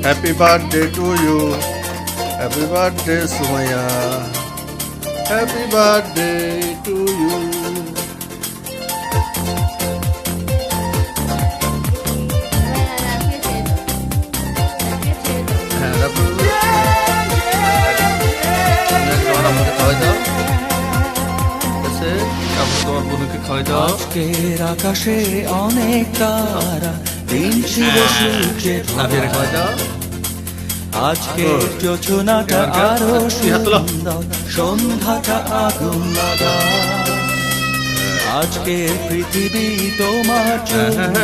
Happy birthday to you. Happy birthday, Sumaya. Happy birthday to you. আজকের আকাশে অনেক তারা, দিন ছিল সূর্যে ভরা। আজকের যোজনাটা আরো সুন্দর, সন্ধ্যাটা আগুন লাগা। আজকের পৃথিবী তোমার জন্য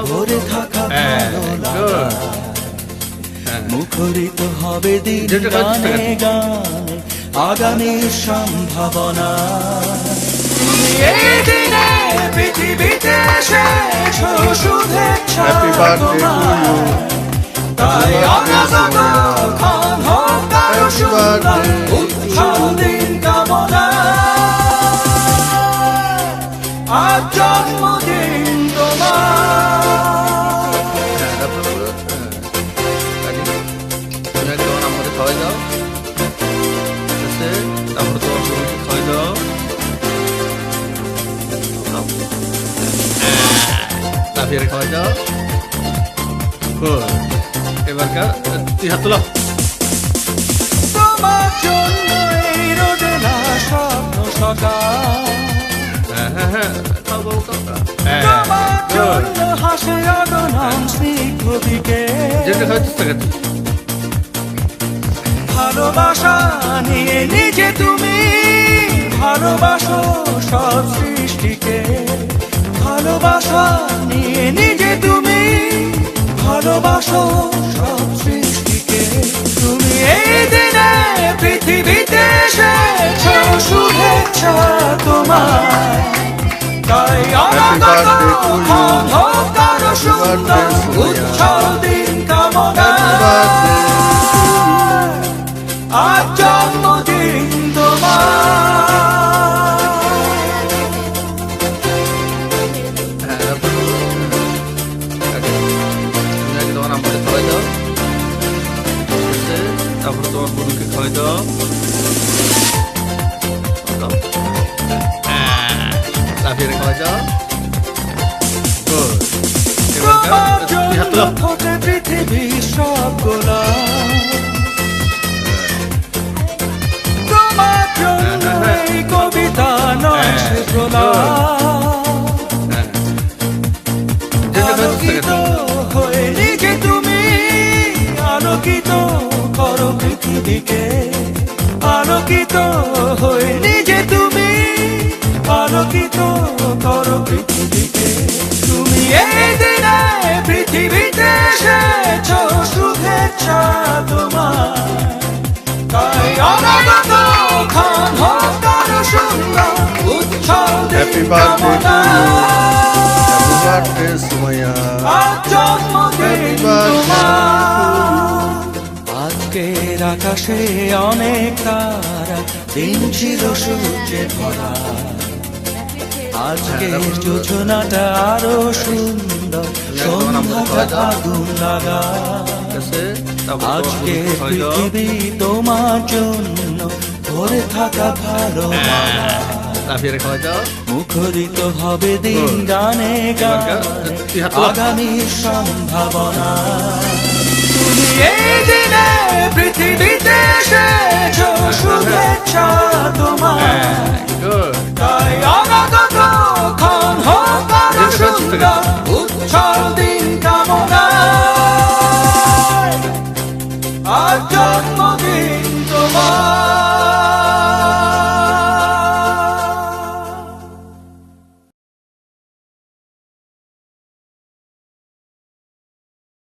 ভরে থাকা ভালো লাগা। মুখরিত হবে দিন গানে গানে, আগামীর সম্ভাবনা। এই দিনে পৃথিবীতে এসেছো শুভেচ্ছা তোমার, তাই অনাগত ক্ষণ হোক আরো সুন্দর, উৎসব দিন কামনা। আজ জন্মদিন তোমার। আমাদের খাওয়াই দাও, তারপরে তোমার শরীরকে খাওয়াই দাও। লাফিয়ে খাওয়াই দাও। এবারকার তুই হাত তোলা। তোমার জন্য এই রোদেলা স্বপ্ন সকাল, তোমার জন্য হাসে অগণন স্নিগ্ধ বিকেল। ভালোবাসা নিয়ে নিজে তুমি ভালোবাসো সব সৃষ্টিকে। ভালোবাসা নিয়ে নিজে তুমি ভালোবাসো সব সৃষ্টিকে। তুমি এই দিনে পৃথিবীতে এসেছো শুভেচ্ছা তোমার, তাই অনাগত ক্ষণ হোক আরো সুন্দর, উৎসব দিন কামনা। আজ জন্মদিন তোমার। তোমার আমাদের খাওয়াই দাও, তারপরে তোমার গরুকে খাওয়াই দাও। লাফিয়ে খাওয়াই দাও। তোমার জন্য ফোটে পৃথিবীর সব গোলাপ, তোমার জন্য এই কবিতা নয় সে প্রলাপ। আলোকিত হয়ে নিজে তুমি আলোকিত করো পৃথিবীকে। আলোকিত হয়ে নিজে তুমি আলোকিত করো পৃথিবীকে। তুমি এই দিনে পৃথিবীতে এসেছো শুভেচ্ছা তোমার, তাই অনাগত ক্ষণ হোক আরো সুন্দর, উৎসব দিন কামনা। Happy birthday, Sumaya. আজ জন্মদিন তোমার। আজকের আকাশে অনেক তারা, দিন ছিল সূর্যে ভরা। আজকের যোজনাটা আরো সুন্দর, সন্ধ্যাটা আগুন লাগা। আজকে পৃথিবী তোমার জন্য ভরে থাকা ভালো লাগা। লাফিয়ে খাওয়াই দাও। মুখরিত হবে দিন গানে গানে, আগামীর সম্ভাবনা। তুমি এই দিনে পৃথিবীতে এসেছো শুভেচ্ছা তোমার, তাই অনাগত ক্ষণ হোক আরো সুন্দর, উৎসব